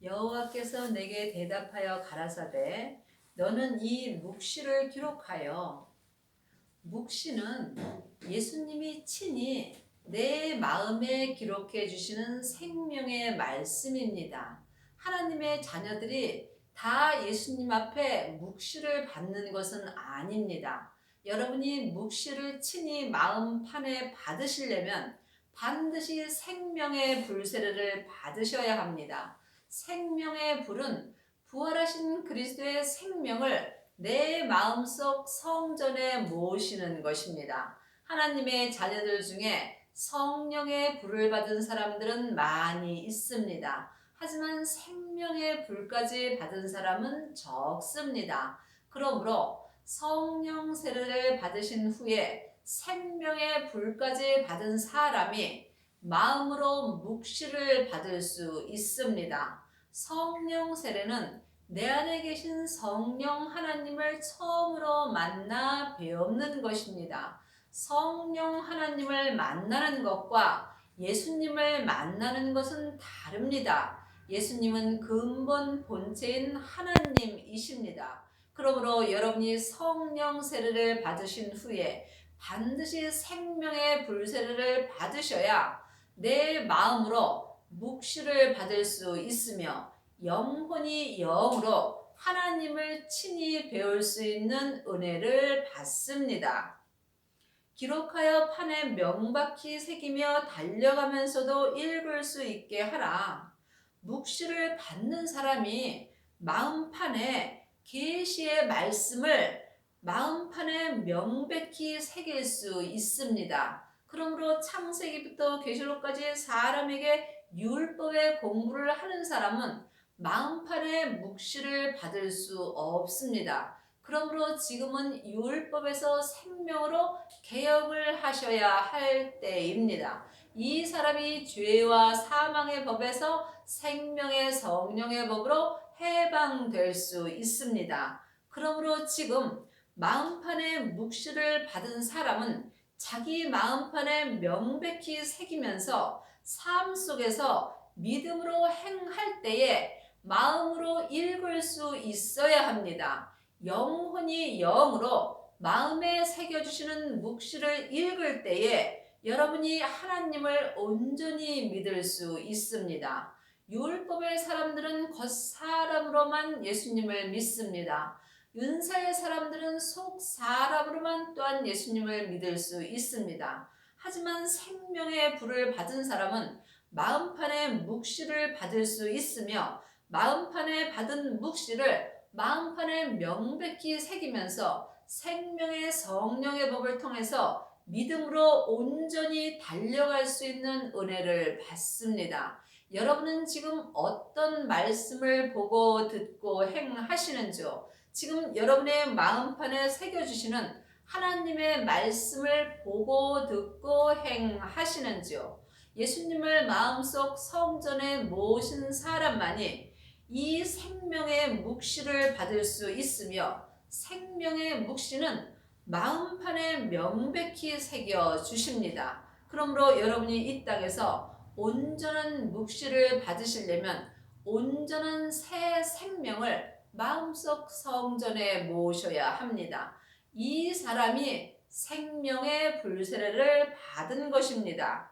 여호와께서 내게 대답하여 가라사대 너는 이 묵시를 기록하여. 묵시는 예수님이 친히 내 마음에 기록해 주시는 생명의 말씀입니다. 하나님의 자녀들이 다 예수님 앞에 묵시를 받는 것은 아닙니다. 여러분이 묵시를 친히 마음판에 받으시려면 반드시 생명의 불 세례를 받으셔야 합니다. 생명의 불은 부활하신 그리스도의 생명을 내 마음속 성전에 모시는 것입니다. 하나님의 자녀들 중에 성령의 불을 받은 사람들은 많이 있습니다. 하지만 생명의 불까지 받은 사람은 적습니다. 그러므로 성령 세례를 받으신 후에 생명의 불까지 받은 사람이 마음으로 묵시를 받을 수 있습니다. 성령 세례는 내 안에 계신 성령 하나님을 처음으로 만나 배우는 것입니다. 성령 하나님을 만나는 것과 예수님을 만나는 것은 다릅니다. 예수님은 근본 본체인 하나님이십니다. 그러므로 여러분이 성령 세례를 받으신 후에 반드시 생명의 불 세례를 받으셔야 내 마음으로 묵시를 받을 수 있으며 영혼이 영으로 하나님을 친히 배울 수 있는 은혜를 받습니다. 기록하여 판에 명박히 새기며 달려가면서도 읽을 수 있게 하라. 묵시를 받는 사람이 마음판에 계시의 말씀을 마음판에 명백히 새길 수 있습니다. 그러므로 창세기부터 계시록까지 사람에게 율법의 공부를 하는 사람은 마음판에 묵시를 받을 수 없습니다. 그러므로 지금은 율법에서 생명으로 개혁을 하셔야 할 때입니다. 이 사람이 죄와 사망의 법에서 생명의 성령의 법으로 해방될 수 있습니다. 그러므로 지금 마음판에 묵시를 받은 사람은 자기 마음판에 명백히 새기면서 삶 속에서 믿음으로 행할 때에 마음으로 읽을 수 있어야 합니다. 영혼이 영으로 마음에 새겨주시는 묵시를 읽을 때에 여러분이 하나님을 온전히 믿을 수 있습니다. 율법의 사람들은 겉사람으로만 예수님을 믿습니다. 은사의 사람들은 속사람으로만 또한 예수님을 믿을 수 있습니다. 하지만 생명의 불을 받은 사람은 마음판에 묵시를 받을 수 있으며 마음판에 받은 묵시를 마음판에 명백히 새기면서 생명의 성령의 법을 통해서 믿음으로 온전히 달려갈 수 있는 은혜를 받습니다. 여러분은 지금 어떤 말씀을 보고 듣고 행하시는지요? 지금 여러분의 마음판에 새겨주시는 하나님의 말씀을 보고 듣고 행하시는지요? 예수님을 마음속 성전에 모신 사람만이 이 생명의 묵시를 받을 수 있으며 생명의 묵시는 마음판에 명백히 새겨 주십니다. 그러므로 여러분이 이 땅에서 온전한 묵시를 받으시려면 온전한 새 생명을 마음속 성전에 모셔야 합니다. 이 사람이 생명의 불세례를 받은 것입니다.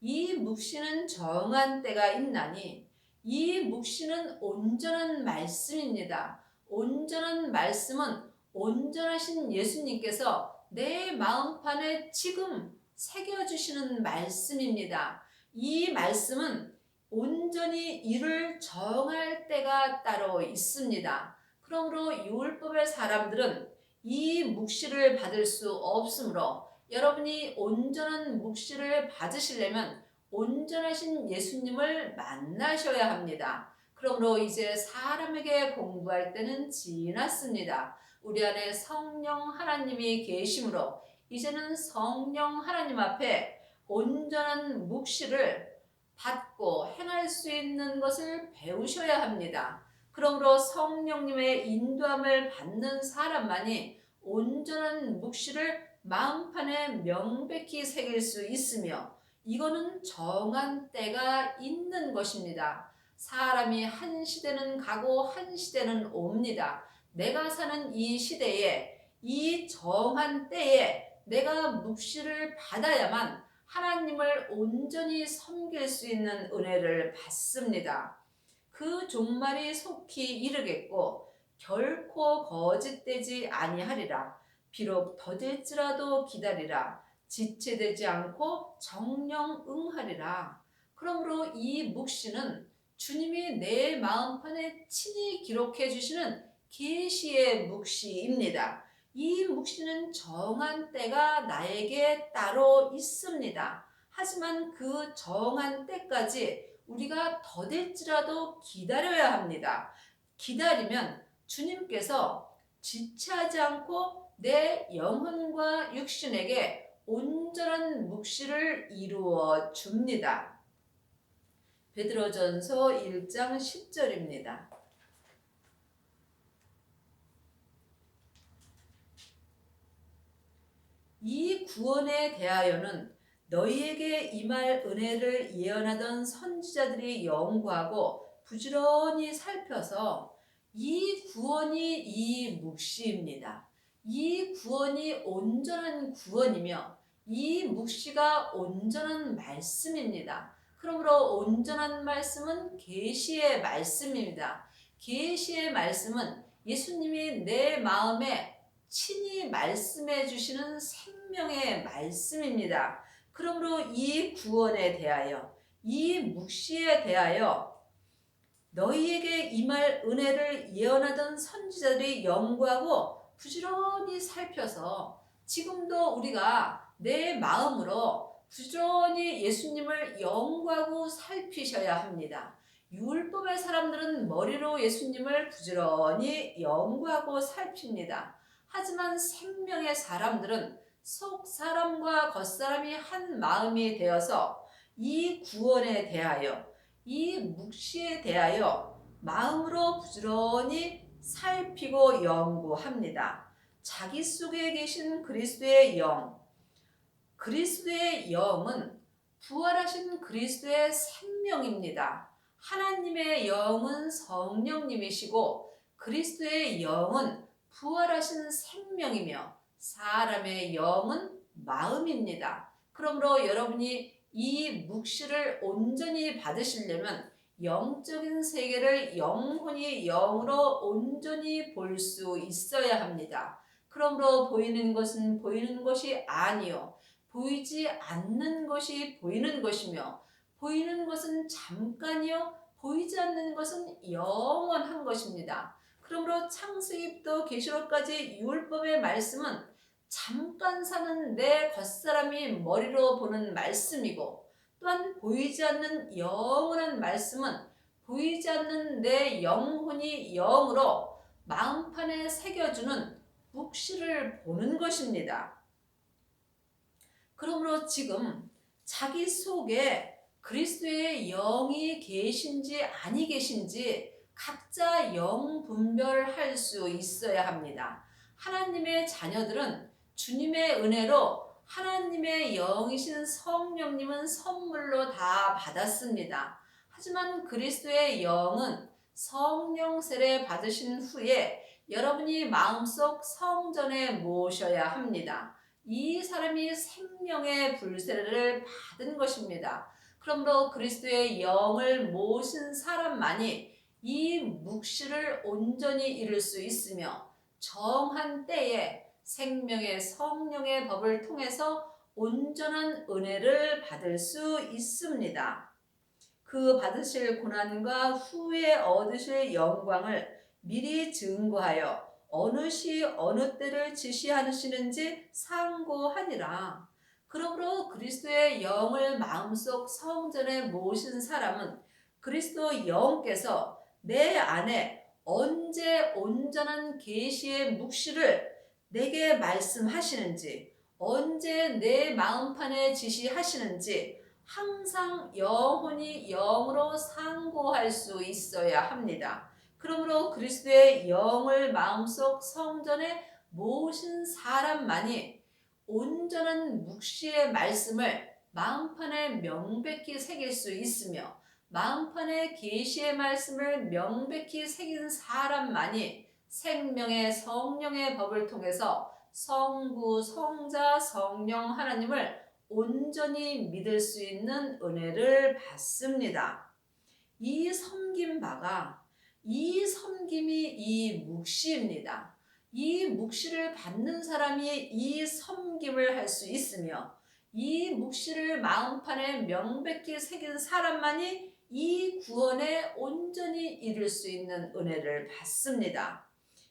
이 묵시는 정한 때가 있나니 이 묵시는 온전한 말씀입니다. 온전한 말씀은 온전하신 예수님께서 내 마음판에 지금 새겨주시는 말씀입니다. 이 말씀은 온전히 이를 정할 때가 따로 있습니다. 그러므로 율법의 사람들은 이 묵시를 받을 수 없으므로 여러분이 온전한 묵시를 받으시려면 온전하신 예수님을 만나셔야 합니다. 그러므로 이제 사람에게 공부할 때는 지났습니다. 우리 안에 성령 하나님이 계심으로 이제는 성령 하나님 앞에 온전한 묵시를 받고 행할 수 있는 것을 배우셔야 합니다. 그러므로 성령님의 인도함을 받는 사람만이 온전한 묵시를 마음판에 명백히 새길 수 있으며 이거는 정한 때가 있는 것입니다. 사람이 한 시대는 가고 한 시대는 옵니다. 내가 사는 이 시대에 이 정한 때에 내가 묵시를 받아야만 하나님을 온전히 섬길 수 있는 은혜를 받습니다. 그 종말이 속히 이르겠고 결코 거짓되지 아니하리라. 비록 더딜지라도 기다리라. 지체되지 않고 정령 응하리라. 그러므로 이 묵시는 주님이 내 마음판에 친히 기록해 주시는 계시의 묵시입니다. 이 묵시는 정한 때가 나에게 따로 있습니다. 하지만 그 정한 때까지 우리가 더딜지라도 기다려야 합니다. 기다리면 주님께서 지체하지 않고 내 영혼과 육신에게 온전한 묵시를 이루어 줍니다. 베드로전서 1장 10절입니다. 이 구원에 대하여는 너희에게 임할 은혜를 예언하던 선지자들이 연구하고 부지런히 살펴서 이 구원이 이 묵시입니다. 이 구원이 온전한 구원이며 이 묵시가 온전한 말씀입니다. 그러므로 온전한 말씀은 계시의 말씀입니다. 계시의 말씀은 예수님이 내 마음에 친히 말씀해 주시는 생명의 말씀입니다. 그러므로 이 구원에 대하여, 이 묵시에 대하여 너희에게 임할 은혜를 예언하던 선지자들이 연구하고 부지런히 살펴서 지금도 우리가 내 마음으로 부지런히 예수님을 연구하고 살피셔야 합니다. 율법의 사람들은 머리로 예수님을 부지런히 연구하고 살핍니다. 하지만 생명의 사람들은 속 사람과 겉 사람이 한 마음이 되어서 이 구원에 대하여, 이 묵시에 대하여 마음으로 부지런히 살피고 연구합니다. 자기 속에 계신 그리스도의 영, 그리스도의 영은 부활하신 그리스도의 생명입니다. 하나님의 영은 성령님이시고 그리스도의 영은 부활하신 생명이며 사람의 영은 마음입니다. 그러므로 여러분이 이 묵시를 온전히 받으시려면 영적인 세계를 영혼이 영으로 온전히 볼 수 있어야 합니다. 그러므로 보이는 것은 보이는 것이 아니요 보이지 않는 것이 보이는 것이며 보이는 것은 잠깐이요 보이지 않는 것은 영원한 것입니다. 그러므로 창세기부터 계시록까지 율법의 말씀은 잠깐 사는 내 겉사람이 머리로 보는 말씀이고 또한 보이지 않는 영원한 말씀은 보이지 않는 내 영혼이 영으로 마음판에 새겨주는 묵시를 보는 것입니다. 그러므로 지금 자기 속에 그리스도의 영이 계신지 아니 계신지 각자 영 분별할 수 있어야 합니다. 하나님의 자녀들은 주님의 은혜로 하나님의 영이신 성령님은 선물로 다 받았습니다. 하지만 그리스도의 영은 성령 세례 받으신 후에 여러분이 마음속 성전에 모셔야 합니다. 이 사람이 생명의 불세례를 받은 것입니다. 그러므로 그리스도의 영을 모신 사람만이 이 묵시를 온전히 이룰 수 있으며 정한 때에 생명의 성령의 법을 통해서 온전한 은혜를 받을 수 있습니다. 그 받으실 고난과 후에 얻으실 영광을 미리 증거하여 어느 시 어느 때를 지시하시는지 상고하니라. 그러므로 그리스도의 영을 마음속 성전에 모신 사람은 그리스도 영께서 내 안에 언제 온전한 계시의 묵시를 내게 말씀하시는지 언제 내 마음판에 지시하시는지 항상 영혼이 영으로 상고할 수 있어야 합니다. 그러므로 그리스도의 영을 마음속 성전에 모신 사람만이 온전한 묵시의 말씀을 마음판에 명백히 새길 수 있으며 마음판에 계시의 말씀을 명백히 새긴 사람만이 생명의 성령의 법을 통해서 성부, 성자, 성령 하나님을 온전히 믿을 수 있는 은혜를 받습니다. 이 섬김 바가 이 섬김이 이 묵시입니다. 이 묵시를 받는 사람이 이 섬김을 할 수 있으며 이 묵시를 마음판에 명백히 새긴 사람만이 이 구원에 온전히 이룰 수 있는 은혜를 받습니다.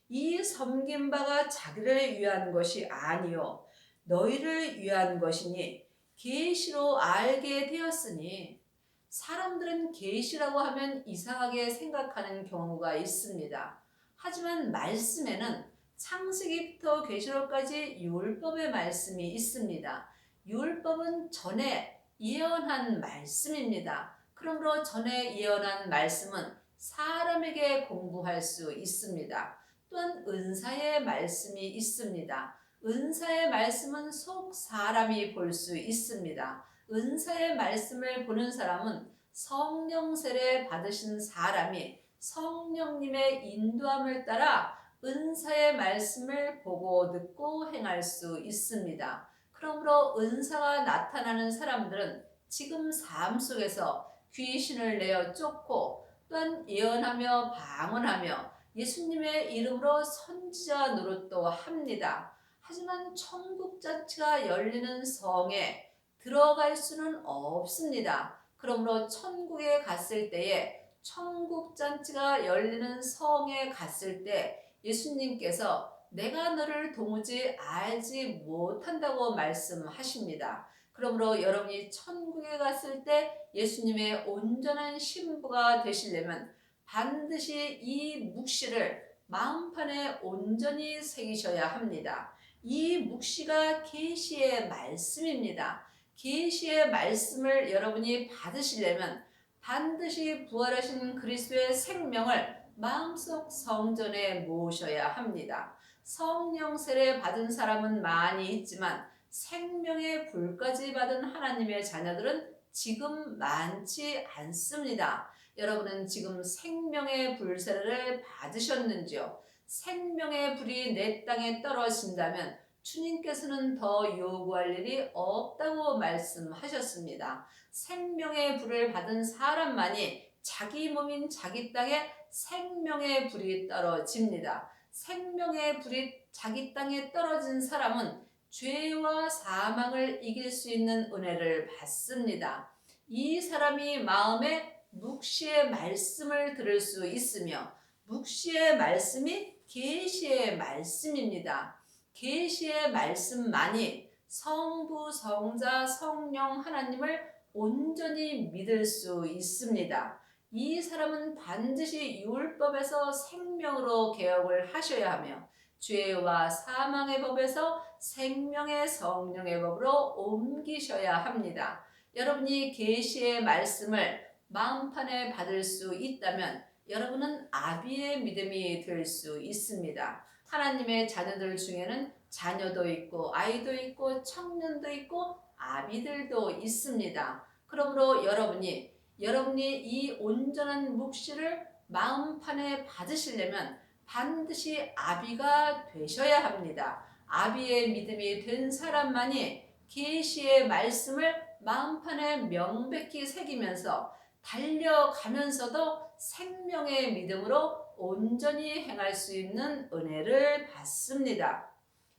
이 섬긴 바가 자기를 위한 것이 아니요 너희를 위한 것이니 계시로 알게 되었으니 사람들은 계시라고 하면 이상하게 생각하는 경우가 있습니다. 하지만 말씀에는 창세기부터 계시록까지 율법의 말씀이 있습니다. 율법은 전에 예언한 말씀입니다. 그러므로 전에 예언한 말씀은 사람에게 공부할 수 있습니다. 또한 은사의 말씀이 있습니다. 은사의 말씀은 속 사람이 볼 수 있습니다. 은사의 말씀을 보는 사람은 성령 세례 받으신 사람이 성령님의 인도함을 따라 은사의 말씀을 보고 듣고 행할 수 있습니다. 그러므로 은사가 나타나는 사람들은 지금 삶 속에서 귀신을 내어 쫓고 또한 예언하며 방언하며 예수님의 이름으로 선지자 노릇도 합니다. 하지만 천국 자체가 열리는 성에 들어갈 수는 없습니다. 그러므로 천국에 갔을 때에 천국 잔치가 열리는 성에 갔을 때 예수님께서 내가 너를 도무지 알지 못한다고 말씀하십니다. 그러므로 여러분이 천국에 갔을 때 예수님의 온전한 신부가 되시려면 반드시 이 묵시를 마음판에 온전히 새기셔야 합니다. 이 묵시가 계시의 말씀입니다. 계시의 말씀을 여러분이 받으시려면 반드시 부활하신 그리스도의 생명을 마음속 성전에 모으셔야 합니다. 성령 세례 받은 사람은 많이 있지만 생명의 불까지 받은 하나님의 자녀들은 지금 많지 않습니다. 여러분은 지금 생명의 불 세례를 받으셨는지요? 생명의 불이 내 땅에 떨어진다면 주님께서는 더 요구할 일이 없다고 말씀하셨습니다. 생명의 불을 받은 사람만이 자기 몸인 자기 땅에 생명의 불이 떨어집니다. 생명의 불이 자기 땅에 떨어진 사람은 죄와 사망을 이길 수 있는 은혜를 받습니다. 이 사람이 마음에 묵시의 말씀을 들을 수 있으며 묵시의 말씀이 계시의 말씀입니다. 계시의 말씀만이 성부, 성자, 성령 하나님을 온전히 믿을 수 있습니다. 이 사람은 반드시 율법에서 생명으로 개혁을 하셔야 하며 죄와 사망의 법에서 생명의 성령의 법으로 옮기셔야 합니다. 여러분이 계시의 말씀을 마음판에 받을 수 있다면 여러분은 아비의 믿음이 될 수 있습니다. 하나님의 자녀들 중에는 자녀도 있고 아이도 있고 청년도 있고 아비들도 있습니다. 그러므로 여러분이 이 온전한 묵시를 마음판에 받으시려면 반드시 아비가 되셔야 합니다. 아비의 믿음이 된 사람만이 계시의 말씀을 마음판에 명백히 새기면서 달려가면서도 생명의 믿음으로 온전히 행할 수 있는 은혜를 받습니다.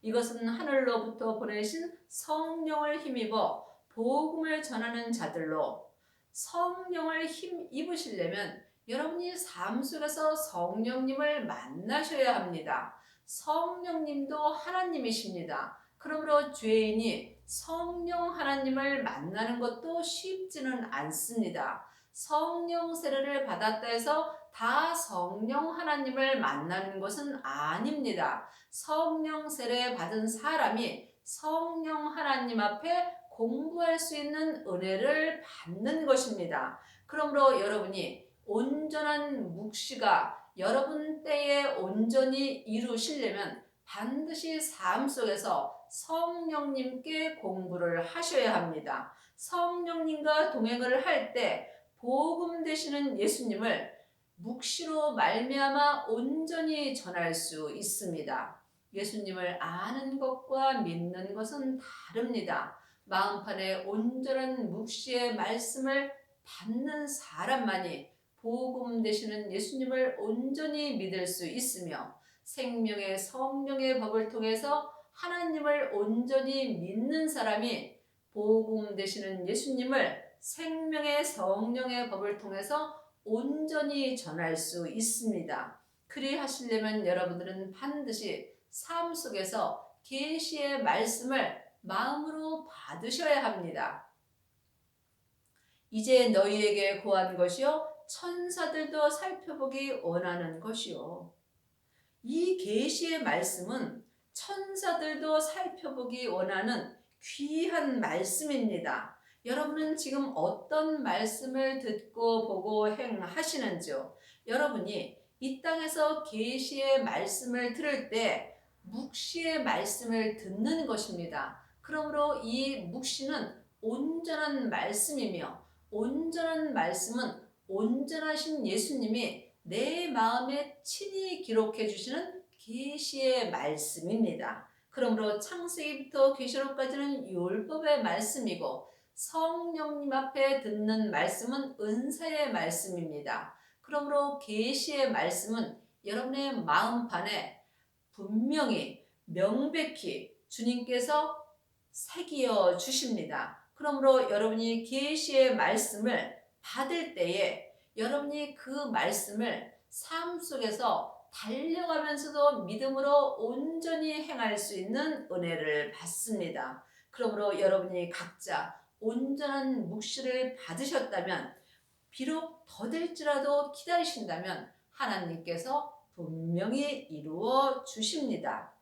이것은 하늘로부터 보내신 성령을 힘입어 복음을 전하는 자들로 성령을 힘입으시려면 여러분이 삶 속에서 성령님을 만나셔야 합니다. 성령님도 하나님이십니다. 그러므로 죄인이 성령 하나님을 만나는 것도 쉽지는 않습니다. 성령 세례를 받았다 해서 다 성령 하나님을 만나는 것은 아닙니다. 성령 세례 받은 사람이 성령 하나님 앞에 공부할 수 있는 은혜를 받는 것입니다. 그러므로 여러분이 온전한 묵시가 여러분 때에 온전히 이루시려면 반드시 삶 속에서 성령님께 공부를 하셔야 합니다. 성령님과 동행을 할 때 복음 되시는 예수님을 묵시로 말미암아 온전히 전할 수 있습니다. 예수님을 아는 것과 믿는 것은 다릅니다. 마음판에 온전한 묵시의 말씀을 받는 사람만이 복음 되시는 예수님을 온전히 믿을 수 있으며 생명의 성령의 법을 통해서 하나님을 온전히 믿는 사람이 복음 되시는 예수님을 생명의 성령의 법을 통해서 온전히 전할 수 있습니다. 그리하시려면 여러분들은 반드시 삶 속에서 계시의 말씀을 마음으로 받으셔야 합니다. 이제 너희에게 고한 것이요 천사들도 살펴보기 원하는 것이요. 이 계시의 말씀은 천사들도 살펴보기 원하는 귀한 말씀입니다. 여러분은 지금 어떤 말씀을 듣고 보고 행하시는지요? 여러분이 이 땅에서 계시의 말씀을 들을 때 묵시의 말씀을 듣는 것입니다. 그러므로 이 묵시는 온전한 말씀이며 온전한 말씀은 온전하신 예수님이 내 마음에 친히 기록해 주시는 계시의 말씀입니다. 그러므로 창세기부터 계시록까지는 율법의 말씀이고 성령님 앞에 듣는 말씀은 은사의 말씀입니다. 그러므로 계시의 말씀은 여러분의 마음판에 분명히 명백히 주님께서 새기어 주십니다. 그러므로 여러분이 계시의 말씀을 받을 때에 여러분이 그 말씀을 삶 속에서 달려가면서도 믿음으로 온전히 행할 수 있는 은혜를 받습니다. 그러므로 여러분이 각자 온전한 묵시를 받으셨다면 비록 더딜지라도 기다리신다면 하나님께서 분명히 이루어 주십니다.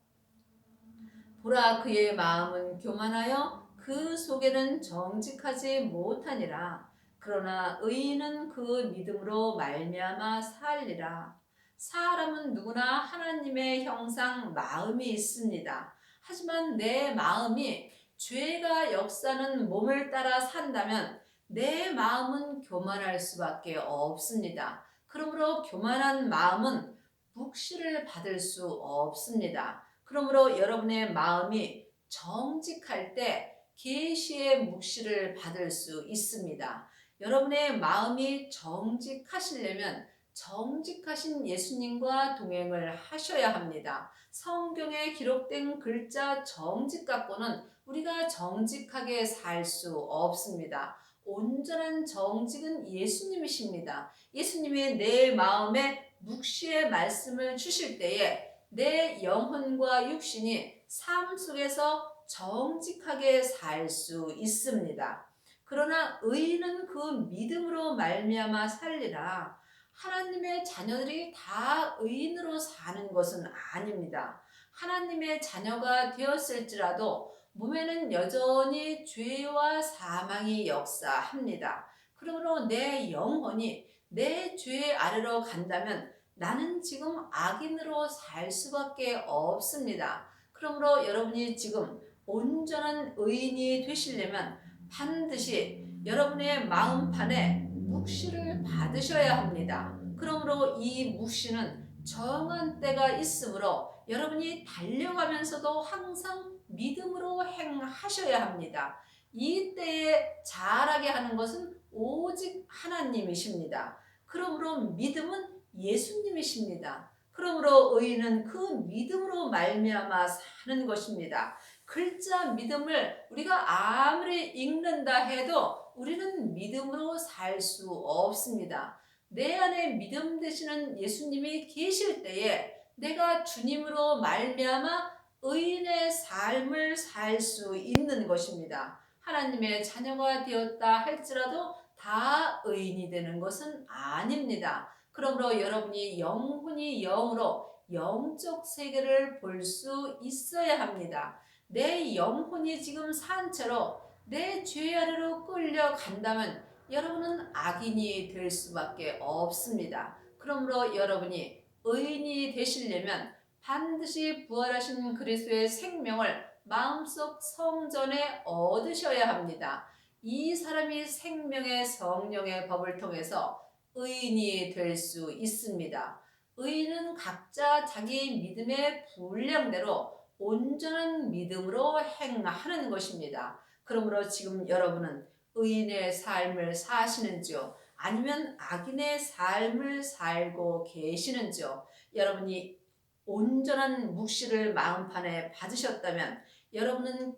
보라 그의 마음은 교만하여 그 속에는 정직하지 못하니라. 그러나 의인은 그 믿음으로 말미암아 살리라. 사람은 누구나 하나님의 형상 마음이 있습니다. 하지만 내 마음이 죄가 역사는 몸을 따라 산다면 내 마음은 교만할 수밖에 없습니다. 그러므로 교만한 마음은 묵시를 받을 수 없습니다. 그러므로 여러분의 마음이 정직할 때 계시의 묵시를 받을 수 있습니다. 여러분의 마음이 정직하시려면 정직하신 예수님과 동행을 하셔야 합니다. 성경에 기록된 글자 정직 갖고는 우리가 정직하게 살 수 없습니다. 온전한 정직은 예수님이십니다. 예수님이 내 마음에 묵시의 말씀을 주실 때에 내 영혼과 육신이 삶 속에서 정직하게 살 수 있습니다. 그러나 의인은 그 믿음으로 말미암아 살리라. 하나님의 자녀들이 다 의인으로 사는 것은 아닙니다. 하나님의 자녀가 되었을지라도 몸에는 여전히 죄와 사망이 역사합니다. 그러므로 내 영혼이 내 죄 아래로 간다면 나는 지금 악인으로 살 수밖에 없습니다. 그러므로 여러분이 지금 온전한 의인이 되시려면 반드시 여러분의 마음판에 묵시를 받으셔야 합니다. 그러므로 이 묵시는 정한 때가 있으므로 여러분이 달려가면서도 항상 믿음으로 행하셔야 합니다. 이 때에 잘하게 하는 것은 오직 하나님이십니다. 그러므로 믿음은 예수님이십니다. 그러므로 의인은 그 믿음으로 말미암아 사는 것입니다. 글자 믿음을 우리가 아무리 읽는다 해도 우리는 믿음으로 살 수 없습니다. 내 안에 믿음 되시는 예수님이 계실 때에 내가 주님으로 말미암아 의인의 삶을 살 수 있는 것입니다. 하나님의 자녀가 되었다 할지라도 다 의인이 되는 것은 아닙니다. 그러므로 여러분이 영혼이 영으로 영적 세계를 볼 수 있어야 합니다. 내 영혼이 지금 산 채로 내 죄 아래로 끌려간다면 여러분은 악인이 될 수밖에 없습니다. 그러므로 여러분이 의인이 되시려면 반드시 부활하신 그리스도의 생명을 마음속 성전에 얻으셔야 합니다. 이 사람이 생명의 성령의 법을 통해서 의인이 될 수 있습니다. 의인은 각자 자기 믿음의 분량대로 온전한 믿음으로 행하는 것입니다. 그러므로 지금 여러분은 의인의 삶을 사시는지요? 아니면 악인의 삶을 살고 계시는지요? 여러분이 온전한 묵시를 마음판에 받으셨다면 여러분은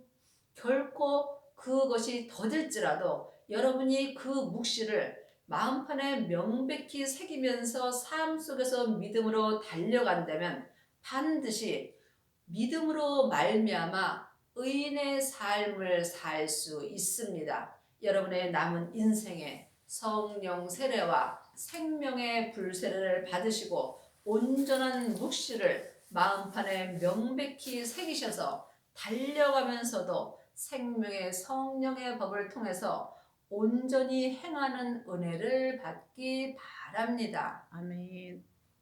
결코 그것이 더딜지라도 여러분이 그 묵시를 마음판에 명백히 새기면서 삶 속에서 믿음으로 달려간다면 반드시 믿음으로 말미암아 의인의 삶을 살 수 있습니다. 여러분의 남은 인생에 성령 세례와 생명의 불세례를 받으시고 온전한 묵시를 마음판에 명백히 새기셔서 달려가면서도 생명의 성령의 법을 통해서 온전히 행하는 은혜를 받기 바랍니다. 아멘.